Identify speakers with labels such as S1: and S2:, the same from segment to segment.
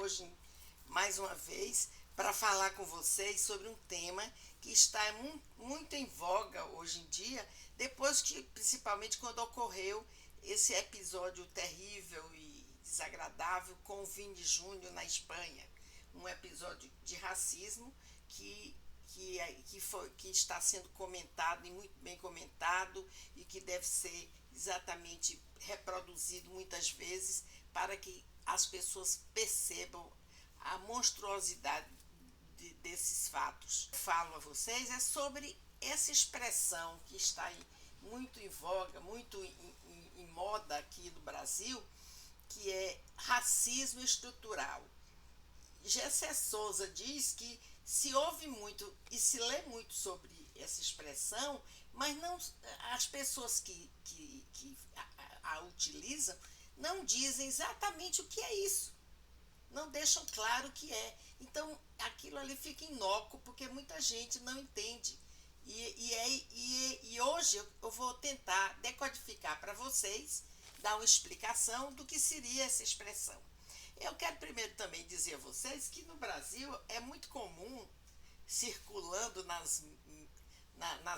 S1: hoje, mais uma vez, para falar com vocês sobre um tema que está muito em voga hoje em dia, depois que, principalmente quando ocorreu esse episódio terrível e desagradável com o Vini Júnior na Espanha, um episódio de racismo que está sendo comentado e muito bem comentado e que deve ser exatamente reproduzido muitas vezes para que as pessoas percebam a monstruosidade desses fatos. Falo a vocês é sobre essa expressão que está muito em voga, muito em moda aqui no Brasil, que é racismo estrutural. Gessé Souza diz que se ouve muito e se lê muito sobre essa expressão, mas não, as pessoas que a utilizam não dizem exatamente o que é isso, não deixam claro o que é. Então aquilo ali fica inócuo porque muita gente não entende. E hoje eu vou tentar decodificar para vocês, dar uma explicação do que seria essa expressão. Eu quero primeiro também dizer a vocês que no Brasil é muito comum, circulando nas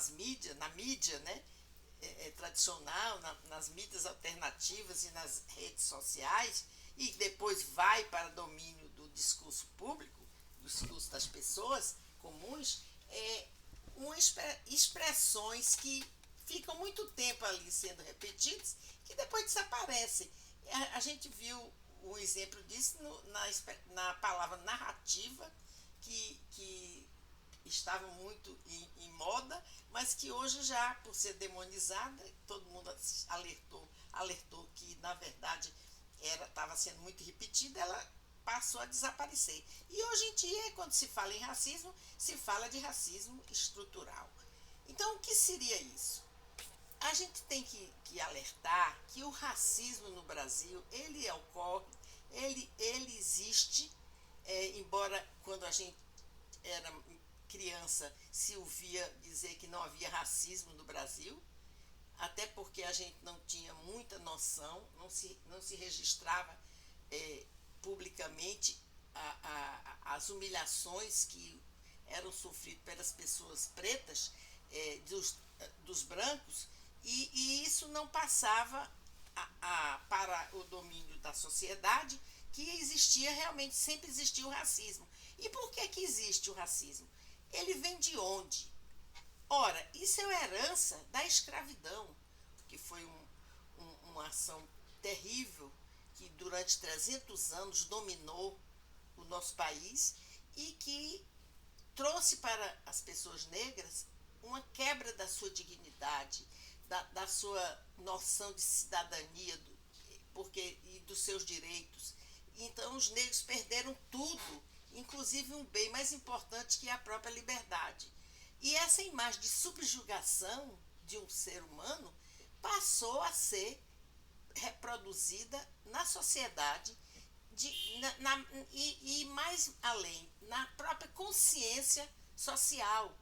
S1: mídias, na mídia, né, tradicional, nas mídias alternativas e nas redes sociais, e depois vai para domínio do discurso público, do discurso das pessoas comuns, expressões que ficam muito tempo ali sendo repetidas, que depois desaparecem. A gente viu um exemplo disso na palavra narrativa, que estava muito em moda, mas que hoje já, por ser demonizada, todo mundo alertou que, na verdade, estava sendo muito repetida, ela passou a desaparecer. E hoje em dia, quando se fala em racismo, se fala de racismo estrutural. Então, o que seria isso? A gente tem que alertar que o racismo no Brasil, ele ocorre, ele existe, embora quando a gente era criança se ouvia dizer que não havia racismo no Brasil, até porque a gente não tinha muita noção, não se registrava publicamente as humilhações que eram sofridas pelas pessoas pretas, dos brancos, e isso não passava para o domínio da sociedade, que existia realmente, sempre existiu o racismo. E por que existe o racismo? Ele vem de onde? Ora, isso é uma herança da escravidão, que foi uma ação terrível que durante 300 anos dominou o nosso país e que trouxe para as pessoas negras uma quebra da sua dignidade, da sua noção de cidadania e dos seus direitos. Então os negros perderam tudo, inclusive um bem mais importante que é a própria liberdade. E essa imagem de subjugação de um ser humano passou a ser reproduzida na sociedade e mais além, na própria consciência social.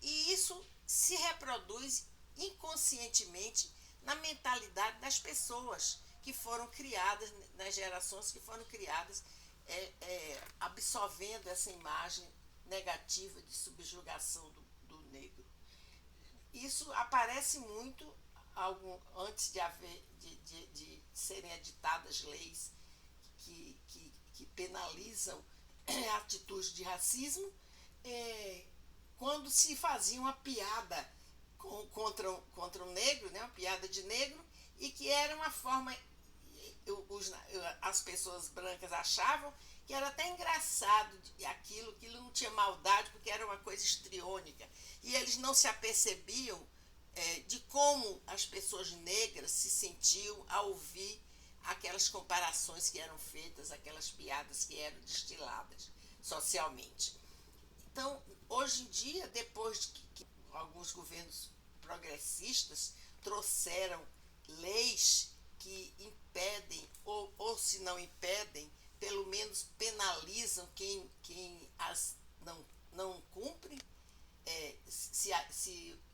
S1: E isso se reproduz inconscientemente na mentalidade das pessoas que foram criadas, nas gerações que foram criadas, absorvendo essa imagem negativa de subjugação do negro. Isso aparece muito antes de serem editadas leis que penalizam atitudes de racismo, quando se fazia uma piada contra um negro, né, uma piada de negro, e que era uma forma, as pessoas brancas achavam que era até engraçado aquilo não tinha maldade, porque era uma coisa histriônica, e eles não se apercebiam de como as pessoas negras se sentiam ao ouvir aquelas comparações que eram feitas, aquelas piadas que eram destiladas socialmente. Então, hoje em dia, depois que alguns governos progressistas trouxeram leis que impedem, ou se não impedem, pelo menos penalizam quem as não cumpre,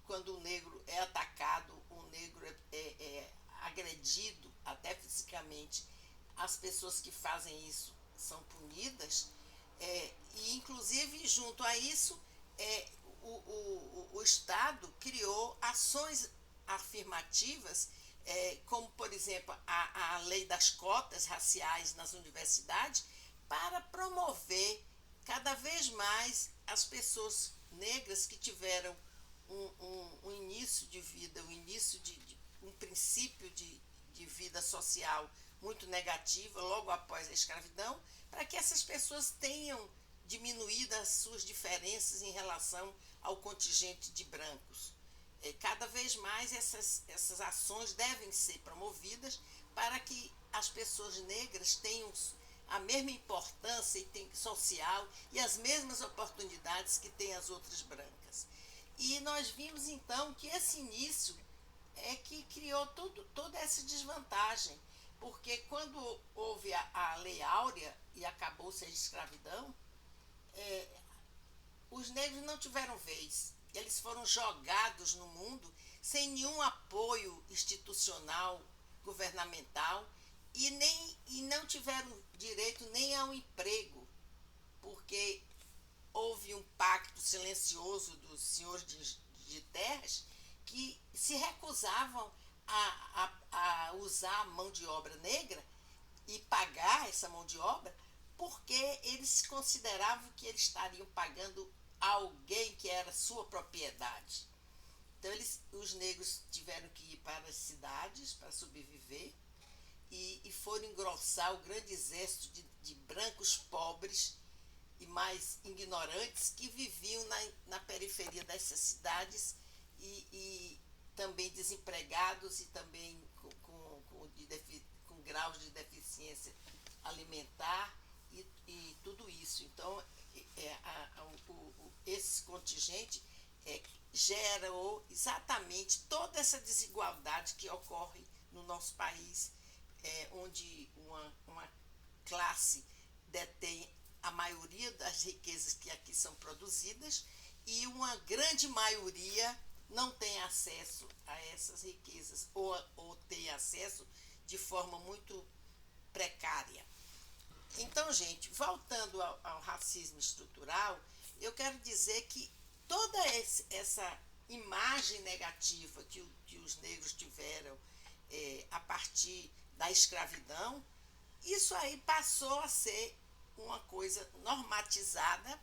S1: quando o negro é atacado, o negro é agredido, até fisicamente, as pessoas que fazem isso são punidas. E, inclusive, junto a isso, o Estado criou ações afirmativas, como, por exemplo, a lei das cotas raciais nas universidades, para promover cada vez mais as pessoas negras que tiveram um início de vida, um início de um princípio de vida social muito negativa logo após a escravidão, para que essas pessoas tenham diminuído as suas diferenças em relação ao contingente de brancos. Cada vez mais essas ações devem ser promovidas para que as pessoas negras tenham a mesma importância social e as mesmas oportunidades que têm as outras brancas. E nós vimos então que esse início é que criou toda essa desvantagem, porque quando houve a Lei Áurea e acabou-se a escravidão, os negros não tiveram vez. Eles foram jogados no mundo sem nenhum apoio institucional, governamental, e não tiveram direito nem ao emprego, porque houve um pacto silencioso dos senhores de terras que se recusavam a usar a mão de obra negra e pagar essa mão de obra, porque eles consideravam que eles estariam pagando a alguém que era sua propriedade. Então os negros tiveram que ir para as cidades para sobreviver e foram engrossar o grande exército de brancos pobres e mais ignorantes que viviam na periferia dessas cidades e também desempregados e também com graus de deficiência alimentar e tudo isso. Então, esse contingente gerou exatamente toda essa desigualdade que ocorre no nosso país, onde uma classe detém a maioria das riquezas que aqui são produzidas e uma grande maioria não tem acesso a essas riquezas ou tem acesso de forma muito precária. Então, gente, voltando ao racismo estrutural, eu quero dizer que toda essa imagem negativa que os negros tiveram a partir da escravidão, isso aí passou a ser uma coisa normatizada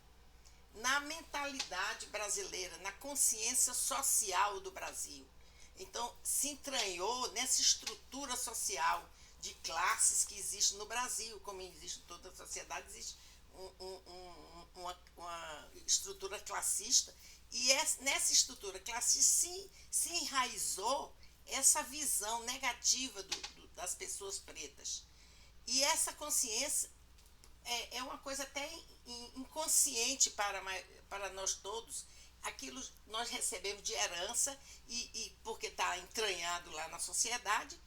S1: na mentalidade brasileira, na consciência social do Brasil. Então, se entranhou nessa estrutura social de classes que existe no Brasil, como existe em toda a sociedade, existe uma estrutura classista, e nessa estrutura classista se enraizou essa visão negativa das pessoas pretas. E essa consciência é uma coisa até inconsciente para nós todos. Aquilo nós recebemos de herança, e porque está entranhado lá na sociedade,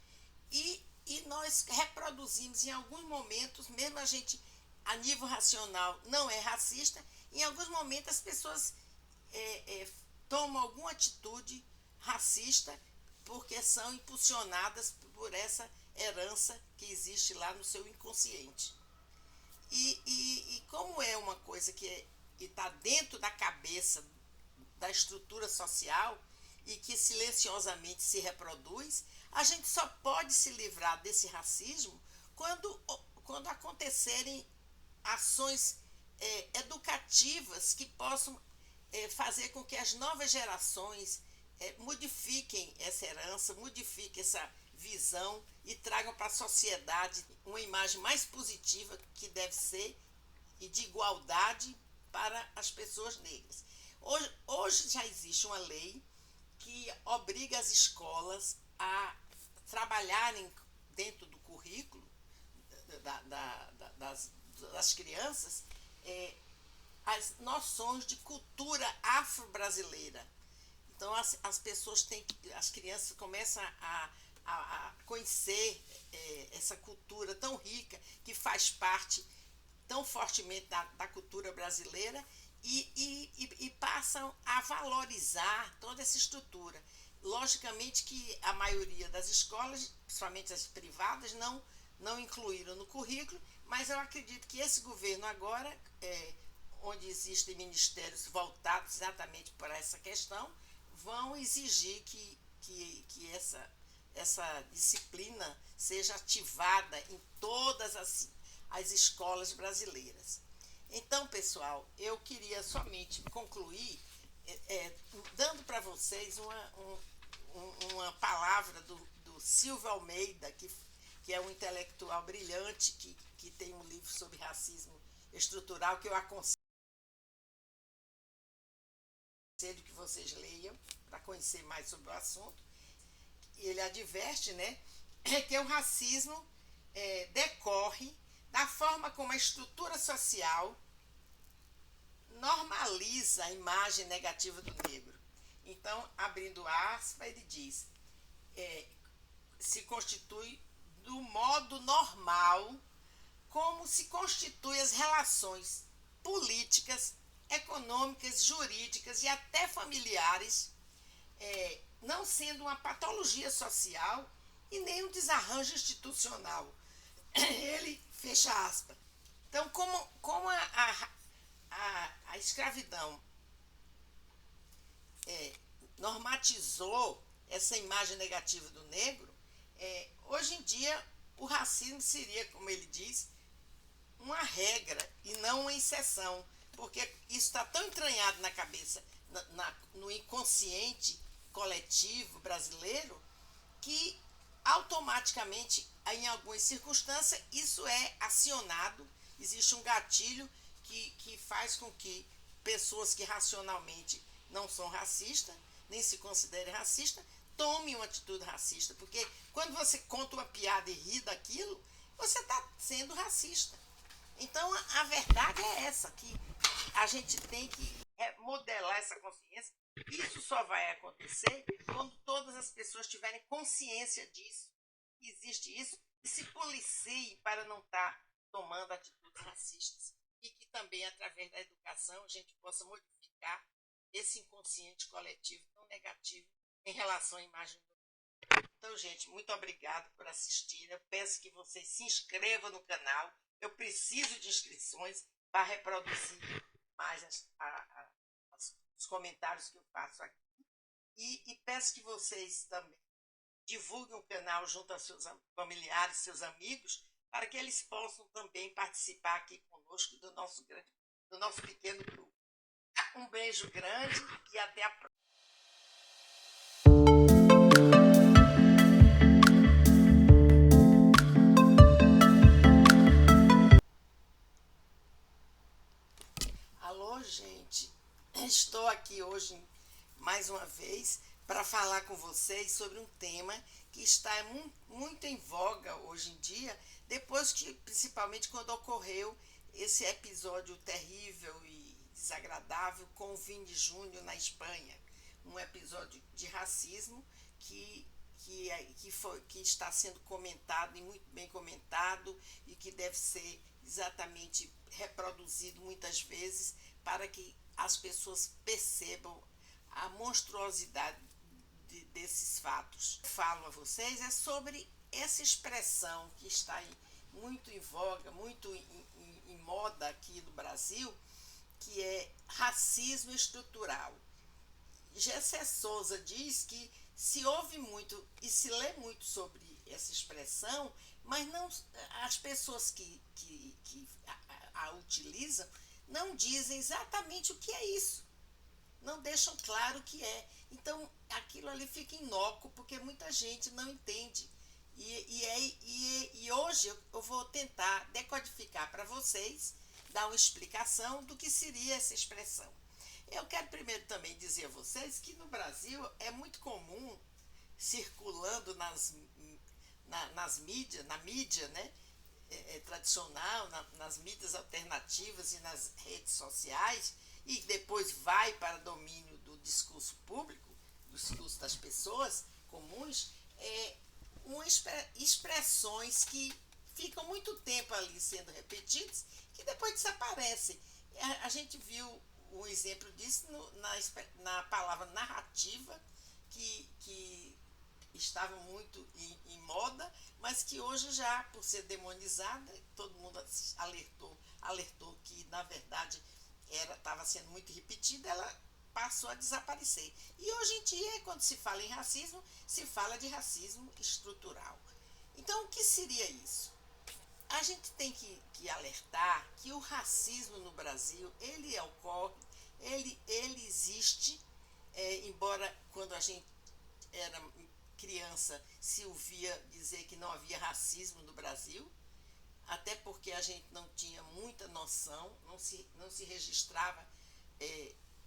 S1: e nós reproduzimos em alguns momentos, mesmo a gente, a nível racional, não é racista, em alguns momentos as pessoas tomam alguma atitude racista porque são impulsionadas por essa herança que existe lá no seu inconsciente. E como é uma coisa que está dentro da cabeça da estrutura social e que silenciosamente se reproduz, a gente só pode se livrar desse racismo quando acontecerem ações educativas que possam fazer com que as novas gerações modifiquem essa herança, modifiquem essa visão e tragam para a sociedade uma imagem mais positiva que deve ser e de igualdade para as pessoas negras. Hoje já existe uma lei que obriga as escolas a trabalharem dentro do currículo das crianças as noções de cultura afro-brasileira. Então as pessoas as crianças começam a conhecer essa cultura tão rica que faz parte tão fortemente da cultura brasileira e passam a valorizar toda essa estrutura. Logicamente que a maioria das escolas, principalmente as privadas, não incluíram no currículo, Mas eu acredito que esse governo agora, onde existem ministérios voltados exatamente para essa questão, vão exigir que essa disciplina seja ativada em todas as escolas brasileiras. Então, pessoal, eu queria somente concluir dando para vocês uma palavra do Silvio Almeida, que é um intelectual brilhante, que tem um livro sobre racismo estrutural, que eu aconselho que vocês leiam para conhecer mais sobre o assunto. Ele adverte, né, que o racismo decorre da forma como a estrutura social normaliza a imagem negativa do negro. Então, abrindo aspas, ele diz: se constitui do modo normal como se constituem as relações políticas, econômicas, jurídicas e até familiares, não sendo uma patologia social e nem um desarranjo institucional. Ele fecha aspas. Então, como a escravidão normatizou essa imagem negativa do negro, hoje em dia o racismo seria, como ele diz, uma regra e não uma exceção, porque isso está tão entranhado na cabeça, no inconsciente coletivo brasileiro, que automaticamente, em algumas circunstâncias, isso é acionado, existe um gatilho que faz com que pessoas que racionalmente não são racistas, nem se considerem racistas, tomem uma atitude racista, porque quando você conta uma piada e ri daquilo, você está sendo racista. Então, a verdade é essa, que a gente tem que modelar essa consciência. Isso só vai acontecer quando todas as pessoas tiverem consciência disso, que existe isso, e se policiem para não estar tomando atitudes racistas. E que também, através da educação, a gente possa modificar esse inconsciente coletivo tão negativo em relação à imagem do mundo. Então, gente, muito obrigado por assistir. Eu peço que vocês se inscrevam no canal. Eu preciso de inscrições para reproduzir mais os comentários que eu faço aqui. E peço que vocês também divulguem o canal junto aos seus familiares, seus amigos, para que eles possam também participar aqui conosco do nosso pequeno grupo. Um beijo grande e até a próxima. Alô, gente. Estou aqui hoje mais uma vez para falar com vocês sobre um tema que está muito em voga hoje em dia, depois que, principalmente quando ocorreu esse episódio terrível e desagradável com o Vini Júnior na Espanha, um episódio de racismo que está sendo comentado e muito bem comentado e que deve ser exatamente reproduzido muitas vezes para que as pessoas percebam a monstruosidade desses fatos. Eu falo a vocês sobre essa expressão que está muito em voga, muito em moda aqui no Brasil, que é racismo estrutural. Gessé Souza diz que se ouve muito e se lê muito sobre essa expressão, mas não, as pessoas que a utilizam não dizem exatamente o que é isso, não deixam claro o que é. Então aquilo ali fica inócuo, porque muita gente não entende. E hoje eu vou tentar decodificar para vocês, dar uma explicação do que seria essa expressão. Eu quero primeiro também dizer a vocês que no Brasil é muito comum, circulando nas mídias, na mídia, né, tradicional, nas mídias alternativas e nas redes sociais, e depois vai para domínio do discurso público, do discurso das pessoas comuns, expressões que ficam muito tempo ali sendo repetidas, que depois desaparecem. A gente viu um exemplo disso na palavra narrativa, que estava muito em moda, mas que hoje já, por ser demonizada, todo mundo alertou que, na verdade, estava sendo muito repetida, ela passou a desaparecer. E hoje em dia, quando se fala em racismo, se fala de racismo estrutural. Então, o que seria isso? A gente tem que alertar que o racismo no Brasil, ele ocorre, ele existe, embora quando a gente era criança se ouvia dizer que não havia racismo no Brasil, até porque a gente não tinha muita noção, não se registrava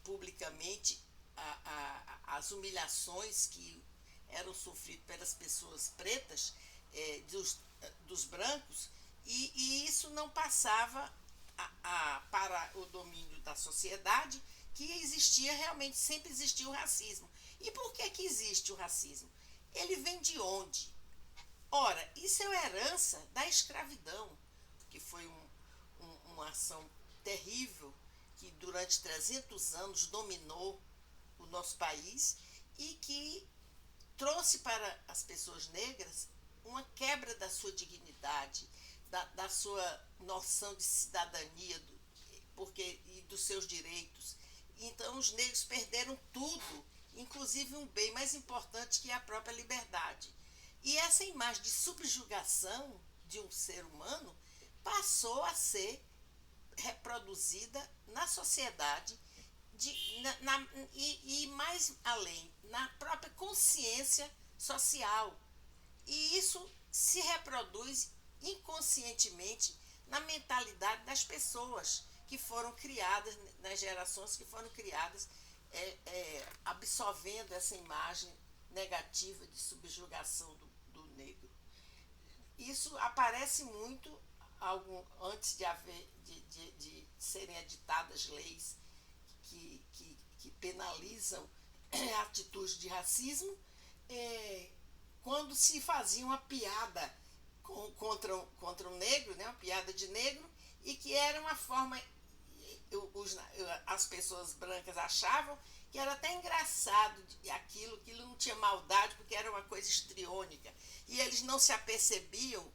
S1: publicamente as humilhações que eram sofridas pelas pessoas pretas, dos brancos, e isso não passava para o domínio da sociedade, que existia realmente, sempre existiu o racismo. E por que existe o racismo? Ele vem de onde? Ora, isso é herança da escravidão, que foi uma ação terrível que durante 300 anos dominou o nosso país e que trouxe para as pessoas negras uma quebra da sua dignidade, da sua noção de cidadania e dos seus direitos. Então os negros perderam tudo, inclusive um bem mais importante que é a própria liberdade. E essa imagem de subjugação de um ser humano passou a ser reproduzida na sociedade e mais além, na própria consciência social. E isso se reproduz inconscientemente na mentalidade das pessoas que foram criadas, nas gerações que foram criadas, absorvendo essa imagem negativa de subjugação do negro. Isso aparece muito antes de serem editadas leis que penalizam atitudes de racismo, quando se fazia uma piada contra um negro, né, uma piada de negro, e que era uma forma, as pessoas brancas achavam que era até engraçado aquilo não tinha maldade, porque era uma coisa histriônica, e eles não se apercebiam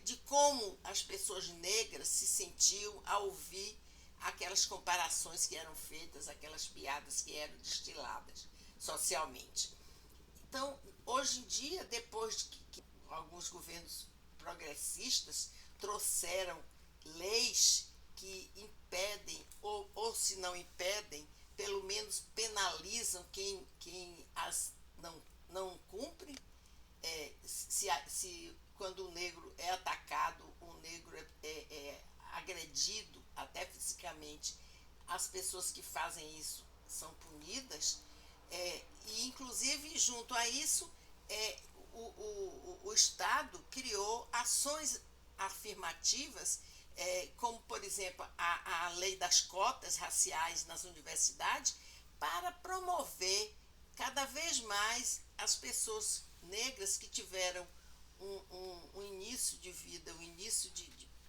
S1: de como as pessoas negras se sentiam ao ouvir aquelas comparações que eram feitas, aquelas piadas que eram destiladas socialmente. Então, hoje em dia, depois de que alguns governos progressistas trouxeram leis que impedem, ou se não impedem, pelo menos penalizam quem as não cumpre, se quando o negro é atacado, o negro é agredido até fisicamente, as pessoas que fazem isso são punidas, e inclusive junto a isso o Estado criou ações afirmativas, como por exemplo a lei das cotas raciais nas universidades, para promover cada vez mais as pessoas negras que tiveram um início de vida,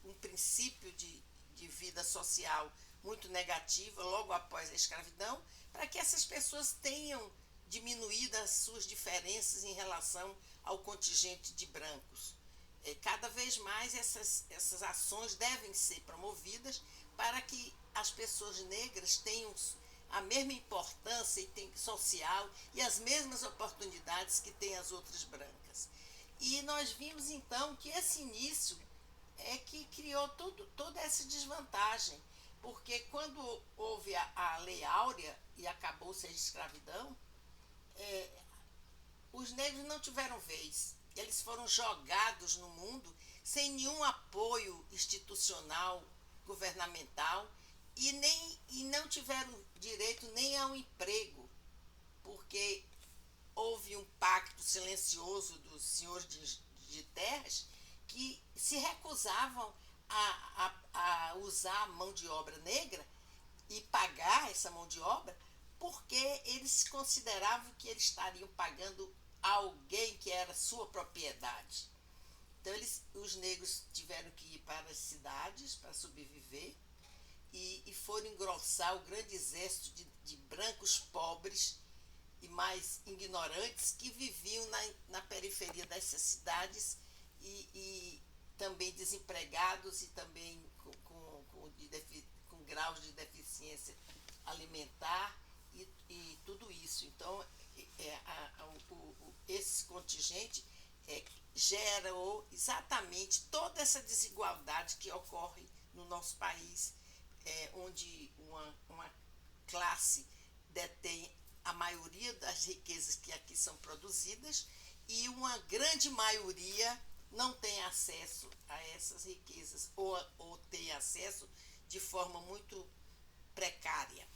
S1: um princípio de vida social muito negativa logo após a escravidão, para que essas pessoas tenham diminuído as suas diferenças em relação ao contingente de brancos. Cada vez mais essas ações devem ser promovidas para que as pessoas negras tenham a mesma importância social e as mesmas oportunidades que têm as outras brancas. E nós vimos então que esse início é que criou toda essa desvantagem, porque quando houve a Lei Áurea e acabou-se a escravidão, os negros não tiveram vez. Eles foram jogados no mundo sem nenhum apoio institucional, governamental, e não tiveram direito nem a um emprego, porque houve um pacto silencioso dos senhores de terras que se recusavam a usar a mão de obra negra e pagar essa mão de obra, porque eles consideravam que eles estariam pagando a alguém que era sua propriedade. Então os negros tiveram que ir para as cidades para sobreviver e foram engrossar o grande exército de brancos pobres e mais ignorantes que viviam na periferia dessas cidades e também desempregados e também com graus de deficiência alimentar e tudo isso. Então, esse contingente gerou exatamente toda essa desigualdade que ocorre no nosso país, onde uma classe detém a maioria das riquezas que aqui são produzidas e uma grande maioria não tem acesso a essas riquezas ou tem acesso de forma muito precária.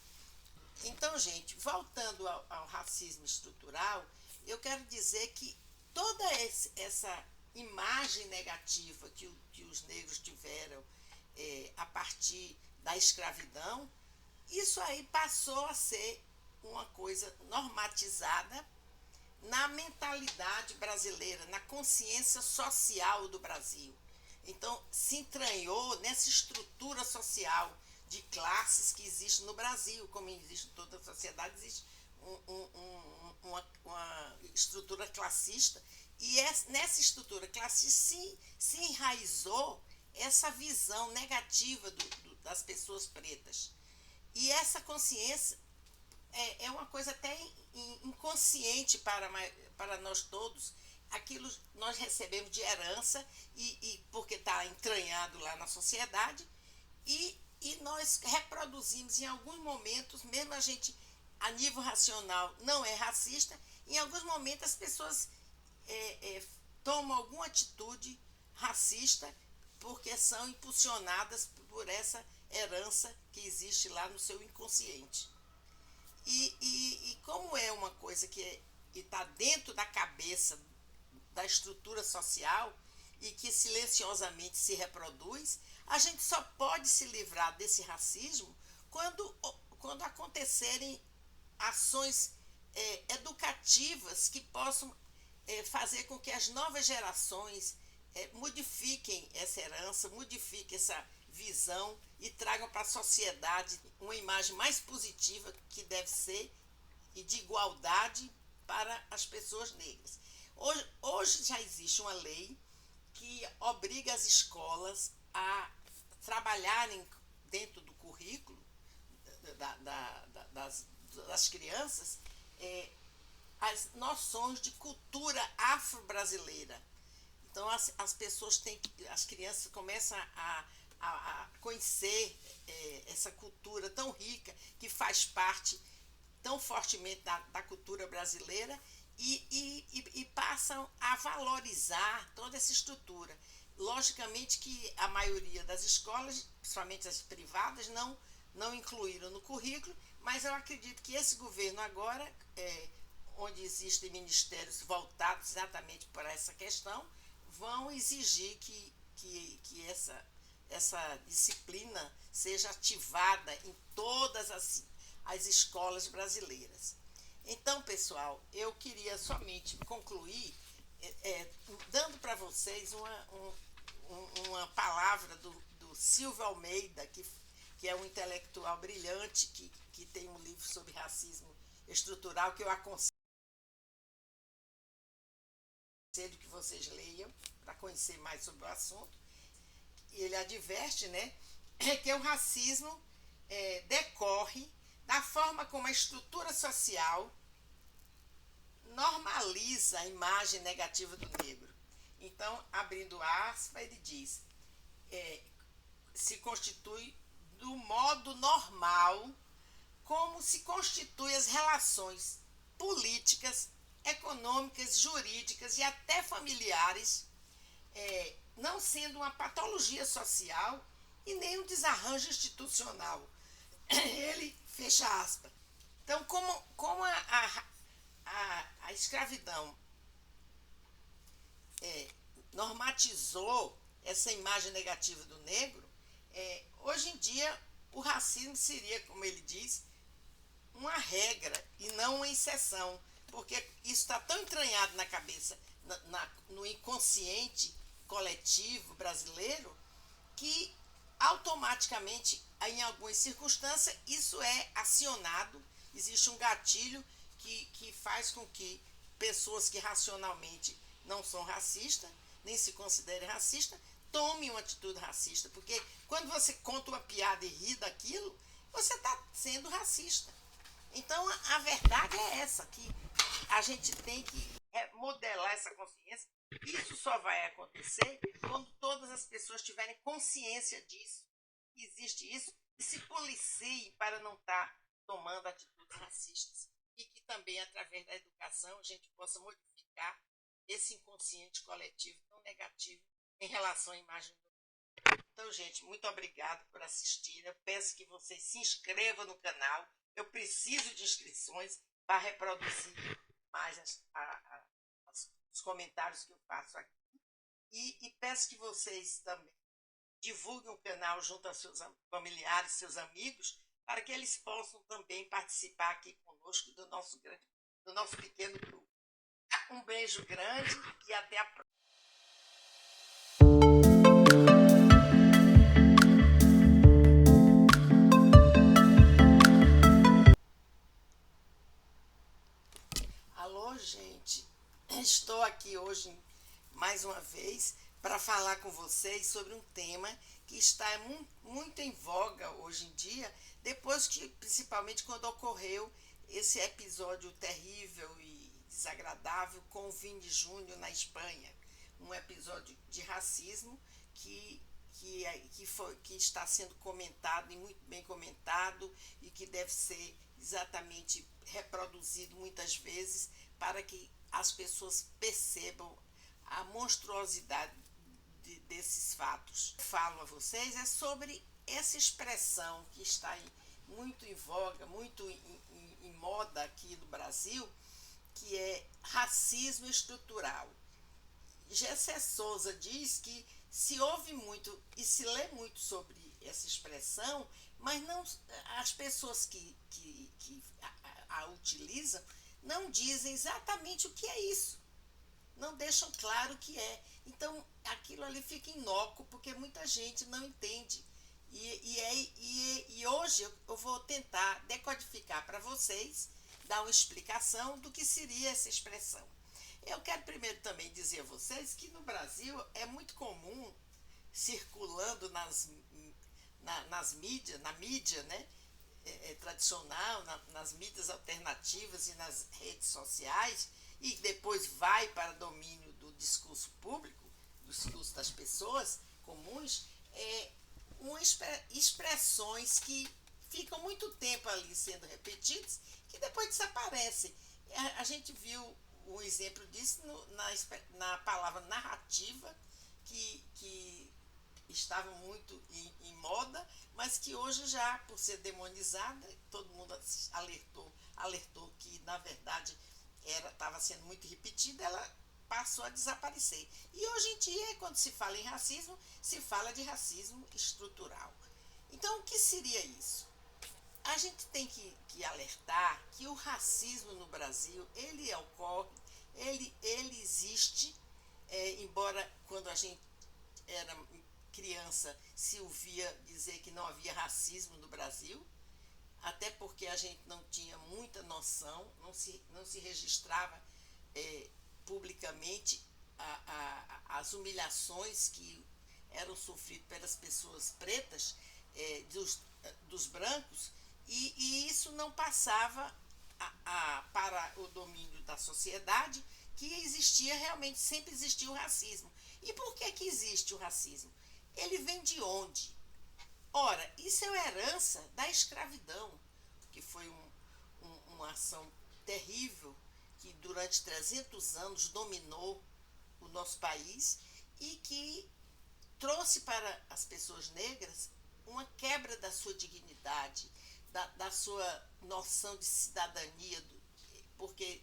S1: Então, gente, voltando ao racismo estrutural, eu quero dizer que toda essa imagem negativa que os negros tiveram a partir da escravidão, isso aí passou a ser uma coisa normatizada na mentalidade brasileira, na consciência social do Brasil. Então, se entranhou nessa estrutura social de classes que existe no Brasil, como existe em toda a sociedade, existe uma estrutura classista, e nessa estrutura classista se enraizou essa visão negativa das pessoas pretas. E essa consciência é uma coisa até inconsciente para nós todos. Aquilo nós recebemos de herança e porque está entranhado lá na sociedade e nós reproduzimos em alguns momentos, mesmo a gente a nível racional não é racista, em alguns momentos as pessoas tomam alguma atitude racista porque são impulsionadas por essa herança que existe lá no seu inconsciente. E como é uma coisa que está dentro da cabeça da estrutura social e que silenciosamente se reproduz, a gente só pode se livrar desse racismo quando acontecerem ações educativas que possam fazer com que as novas gerações modifiquem essa herança, modifiquem essa visão e tragam para a sociedade uma imagem mais positiva que deve ser e de igualdade para as pessoas negras. Hoje já existe uma lei que obriga as escolas a trabalharem dentro do currículo das crianças as noções de cultura afro-brasileira. Então as pessoas as crianças começam a conhecer essa cultura tão rica que faz parte tão fortemente da cultura brasileira e passam a valorizar toda essa estrutura. Logicamente que a maioria das escolas, principalmente as privadas, não incluíram no currículo, mas eu acredito que esse governo agora, onde existem ministérios voltados exatamente para essa questão, vão exigir que essa disciplina seja ativada em todas as escolas brasileiras. Então, pessoal, eu queria somente concluir dando para vocês uma palavra do Silvio Almeida, que é um intelectual brilhante, que tem um livro sobre racismo estrutural, que eu aconselho que vocês leiam para conhecer mais sobre o assunto. E ele adverte, né, que o racismo decorre da forma como a estrutura social normaliza a imagem negativa do negro. Então, abrindo aspas, ele diz, se constitui do modo normal como se constituem as relações políticas, econômicas, jurídicas e até familiares, não sendo uma patologia social e nem um desarranjo institucional. Ele fecha aspas. Então, como a escravidão normatizou essa imagem negativa do negro, hoje em dia o racismo seria, como ele diz, uma regra e não uma exceção, porque isso está tão entranhado na cabeça, no inconsciente coletivo brasileiro, que automaticamente, em algumas circunstâncias, isso é acionado, existe um gatilho que faz com que pessoas que racionalmente não são racistas, nem se considerem racistas, tomem uma atitude racista. Porque quando você conta uma piada e ri daquilo, você está sendo racista. Então, a verdade é essa, que a gente tem que modelar essa consciência. Isso só vai acontecer quando todas as pessoas tiverem consciência disso, que existe isso, e se policiem para não estar tomando atitudes racistas. E que também, através da educação, a gente possa modificar esse inconsciente coletivo tão negativo em relação à imagem do outro. Então, gente, muito obrigado por assistir. Eu peço que vocês se inscrevam no canal. Eu preciso de inscrições para reproduzir mais os comentários que eu faço aqui. E peço que vocês também divulguem o canal junto aos seus familiares, seus amigos, para que eles possam também participar aqui conosco do nosso pequeno grupo. Um beijo grande e até a próxima. Alô, gente. Estou aqui hoje mais uma vez para falar com vocês sobre um tema que está muito em voga hoje em dia, depois que, principalmente quando ocorreu esse episódio terrível e desagradável com o Vini Júnior na Espanha, um episódio de racismo que está sendo comentado e muito bem comentado e que deve ser exatamente reproduzido muitas vezes para que as pessoas percebam a monstruosidade desses fatos. Falo a vocês é sobre essa expressão que está muito em voga, muito em moda aqui no Brasil, que é racismo estrutural. Gessé Souza diz que se ouve muito e se lê muito sobre essa expressão, mas não, as pessoas que a utilizam não dizem exatamente o que é isso. Não deixam claro o que é. Então, aquilo ali fica inócuo, porque muita gente não entende. E hoje eu vou tentar decodificar para vocês, dar uma explicação do que seria essa expressão. Eu quero primeiro também dizer a vocês que no Brasil é muito comum, circulando nas mídias, na mídia, né, tradicional, nas mídias alternativas e nas redes sociais, e depois vai para domínio do discurso público, do discurso das pessoas comuns, expressões que ficam muito tempo ali sendo repetidas, que depois desaparecem. A gente viu um exemplo disso na palavra narrativa, que estava muito em moda, mas que hoje já, por ser demonizada, todo mundo alertou que, na verdade, estava sendo muito repetida, ela passou a desaparecer. E hoje em dia, quando se fala em racismo, se fala de racismo estrutural. Então, o que seria isso? A gente tem que alertar que o racismo no Brasil, ele ocorre, ele existe, embora quando a gente era criança se ouvia dizer que não havia racismo no Brasil, até porque a gente não tinha muita noção, não se registrava publicamente as humilhações que eram sofridas pelas pessoas pretas, dos brancos, e isso não passava para o domínio da sociedade, que existia realmente, sempre existiu o racismo. E por que existe o racismo? Ele vem de onde? Ora, isso é uma herança da escravidão, que foi uma ação terrível que durante 300 anos dominou o nosso país e que trouxe para as pessoas negras uma quebra da sua dignidade, da sua noção de cidadania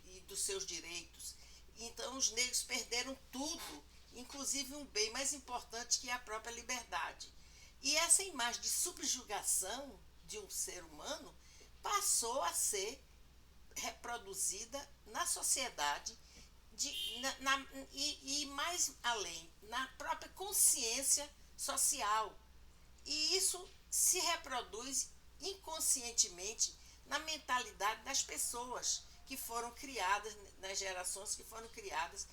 S1: e dos seus direitos. Então os negros perderam tudo, inclusive um bem mais importante que é a própria liberdade. E essa imagem de subjugação de um ser humano passou a ser reproduzida na sociedade e mais além, na própria consciência social. E isso se reproduz inconscientemente na mentalidade das pessoas, que foram criadas, nas gerações que foram criadas,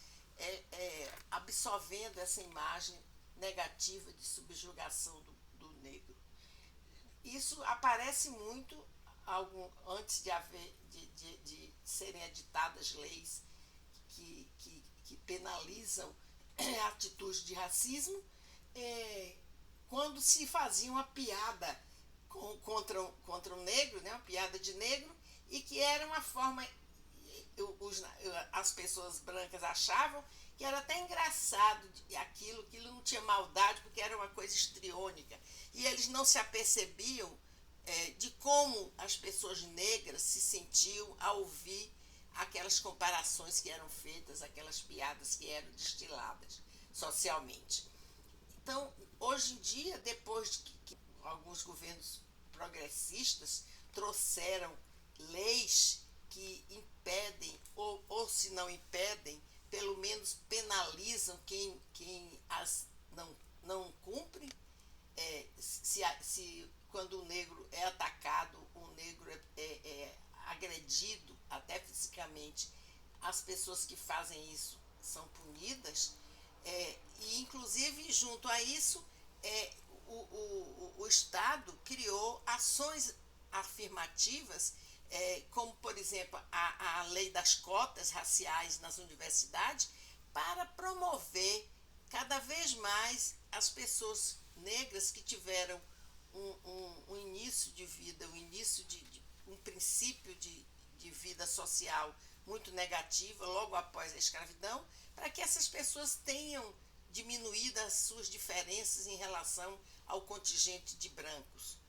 S1: absorvendo essa imagem negativa de subjugação do negro. Isso aparece muito antes de haver de serem editadas leis que penalizam atitudes de racismo, quando se fazia uma piada contra um negro, né, uma piada de negro, e que era uma forma, as pessoas brancas achavam que era até engraçado aquilo não tinha maldade, porque era uma coisa histriônica, e eles não se apercebiam de como as pessoas negras se sentiam ao ouvir aquelas comparações que eram feitas, aquelas piadas que eram destiladas socialmente. Então, hoje em dia, depois que alguns governos progressistas trouxeram leis que impedem, ou se não impedem, pelo menos penalizam quem as não cumpre, quando o negro é atacado, o negro é agredido, até fisicamente, as pessoas que fazem isso são punidas, e inclusive junto a isso, o Estado criou ações afirmativas, como por exemplo a lei das cotas raciais nas universidades, para promover cada vez mais as pessoas negras que tiveram um início de vida, um princípio de vida social muito negativa logo após a escravidão, para que essas pessoas tenham diminuído as suas diferenças em relação ao contingente de brancos.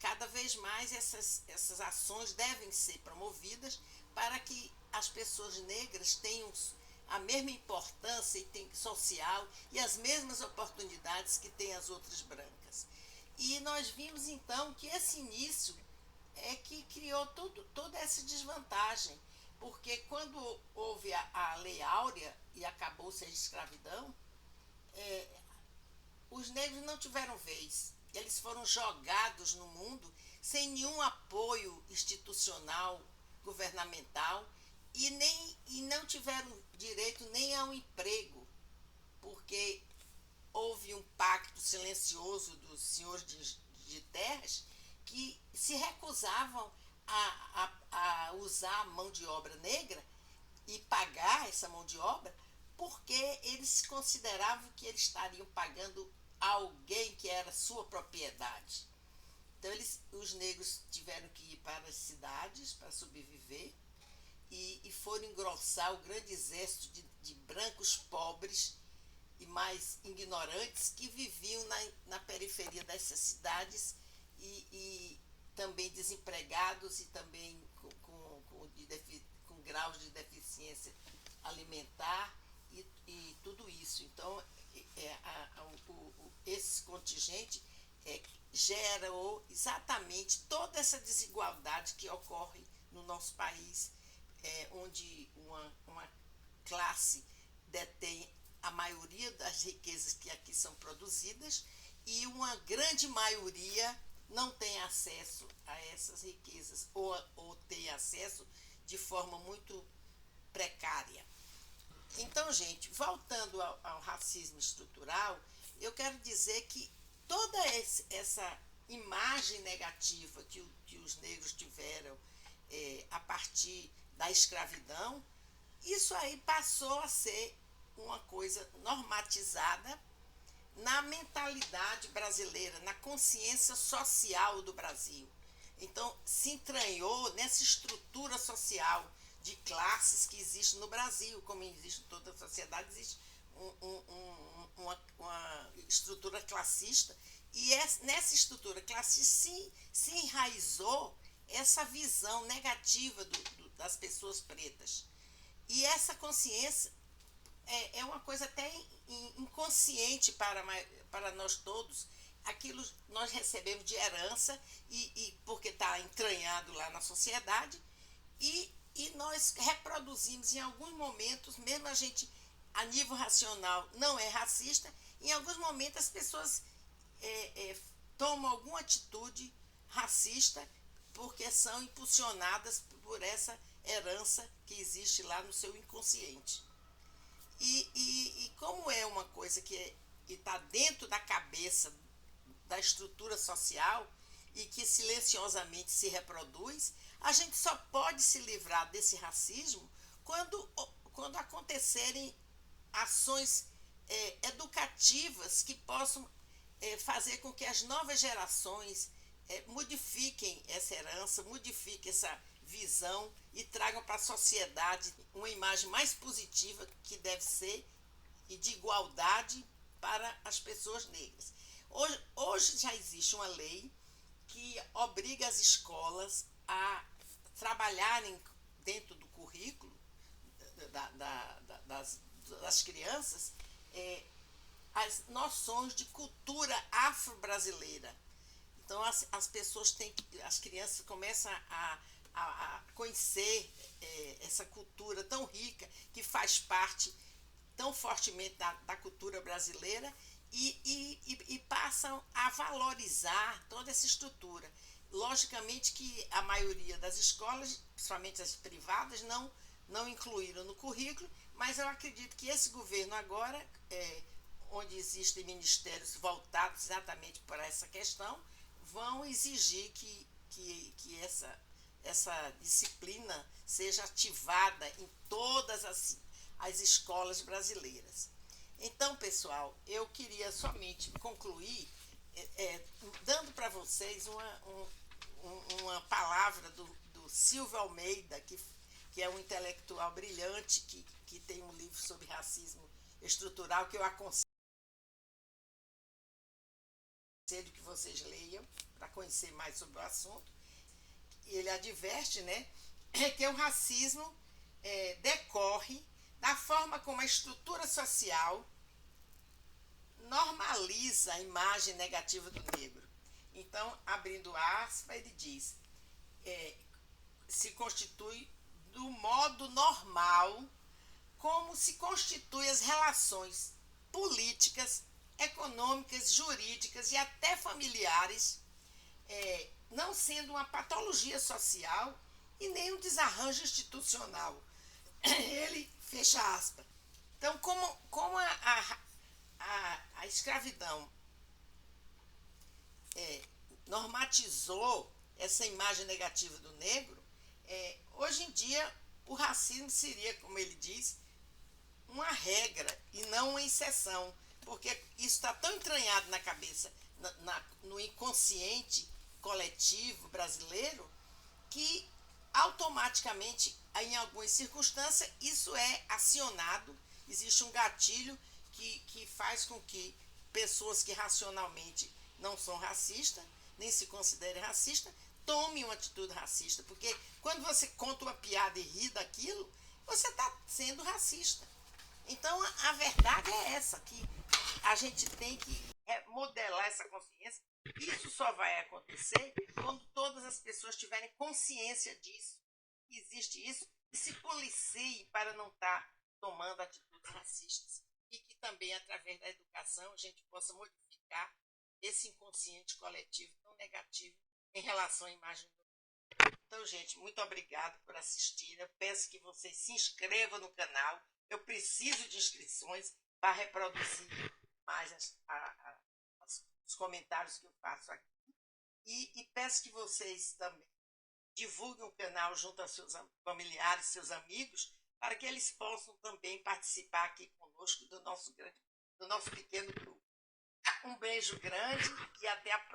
S1: Cada vez mais essas ações devem ser promovidas para que as pessoas negras tenham a mesma importância social e as mesmas oportunidades que têm as outras brancas. E nós vimos então que esse início é que criou toda essa desvantagem, porque quando houve a Lei Áurea e acabou-se a escravidão, os negros não tiveram vez. Eles foram jogados no mundo sem nenhum apoio institucional, governamental, e não tiveram direito nem a um emprego, porque houve um pacto silencioso dos senhores de terras que se recusavam a usar a mão de obra negra e pagar essa mão de obra, porque eles consideravam que eles estariam pagando a alguém que era sua propriedade. Então os negros tiveram que ir para as cidades para sobreviver e foram engrossar o grande exército de brancos pobres e mais ignorantes que viviam na periferia dessas cidades e também desempregados e também com graus de deficiência alimentar e tudo isso. Então, esse contingente gerou exatamente toda essa desigualdade que ocorre no nosso país, onde uma classe detém a maioria das riquezas que aqui são produzidas e uma grande maioria não tem acesso a essas riquezas ou tem acesso de forma muito precária. Então, gente, voltando ao racismo estrutural, eu quero dizer que toda essa imagem negativa que os negros tiveram a partir da escravidão, isso aí passou a ser uma coisa normatizada na mentalidade brasileira, na consciência social do Brasil. Então, se entranhou nessa estrutura social de classes que existe no Brasil, como existe em toda a sociedade, existe uma estrutura classista, e nessa estrutura classista se enraizou essa visão negativa das pessoas pretas. E essa consciência é uma coisa até inconsciente para nós todos. Aquilo nós recebemos de herança, e porque está entranhado lá na sociedade, e nós reproduzimos em alguns momentos, mesmo a gente, a nível racional, não é racista, em alguns momentos as pessoas tomam alguma atitude racista porque são impulsionadas por essa herança que existe lá no seu inconsciente. E como é uma coisa que está dentro da cabeça, da estrutura social, e que silenciosamente se reproduz, a gente só pode se livrar desse racismo quando acontecerem ações educativas que possam fazer com que as novas gerações modifiquem essa herança, modifiquem essa visão e tragam para a sociedade uma imagem mais positiva que deve ser e de igualdade para as pessoas negras. Hoje já existe uma lei que obriga as escolas a trabalharem dentro do currículo das crianças as noções de cultura afro-brasileira. Então as pessoas têm, as crianças começam a conhecer essa cultura tão rica que faz parte tão fortemente da cultura brasileira e passam a valorizar toda essa estrutura. Logicamente que a maioria das escolas, principalmente as privadas, não incluíram no currículo, mas eu acredito que esse governo agora, onde existem ministérios voltados exatamente para essa questão, vão exigir que essa disciplina seja ativada em todas as escolas brasileiras. Então, pessoal, eu queria somente concluir dando para vocês uma palavra do Silvio Almeida, que é um intelectual brilhante, que tem um livro sobre racismo estrutural, que eu aconselho que vocês leiam, para conhecer mais sobre o assunto. Ele adverte, né, que o racismo decorre da forma como a estrutura social normaliza a imagem negativa do negro. Então, abrindo aspas, ele diz: se constitui do modo normal como se constituem as relações políticas, econômicas, jurídicas e até familiares, não sendo uma patologia social e nem um desarranjo institucional. Ele fecha aspas. Então, como a escravidão normatizou essa imagem negativa do negro, hoje em dia o racismo seria, como ele diz, uma regra e não uma exceção, porque isso está tão entranhado na cabeça, no inconsciente coletivo brasileiro, que automaticamente, em algumas circunstâncias, isso é acionado, existe um gatilho que faz com que pessoas que racionalmente não são racistas, nem se considerem racistas, tomem uma atitude racista, porque quando você conta uma piada e ri daquilo, você está sendo racista. Então, a verdade é essa, que a gente tem que modelar essa consciência. Isso só vai acontecer quando todas as pessoas tiverem consciência disso, que existe isso, e se policiem para não estar tomando atitudes racistas. E que também, através da educação, a gente possa modificar esse inconsciente coletivo tão negativo em relação à imagem do mundo. Então, gente, muito obrigado por assistir. Eu peço que vocês se inscrevam no canal. Eu preciso de inscrições para reproduzir mais os comentários que eu faço aqui. E peço que vocês também divulguem o canal junto aos seus familiares, seus amigos, para que eles possam também participar aqui conosco do nosso pequeno grupo. Um beijo grande e até a próxima.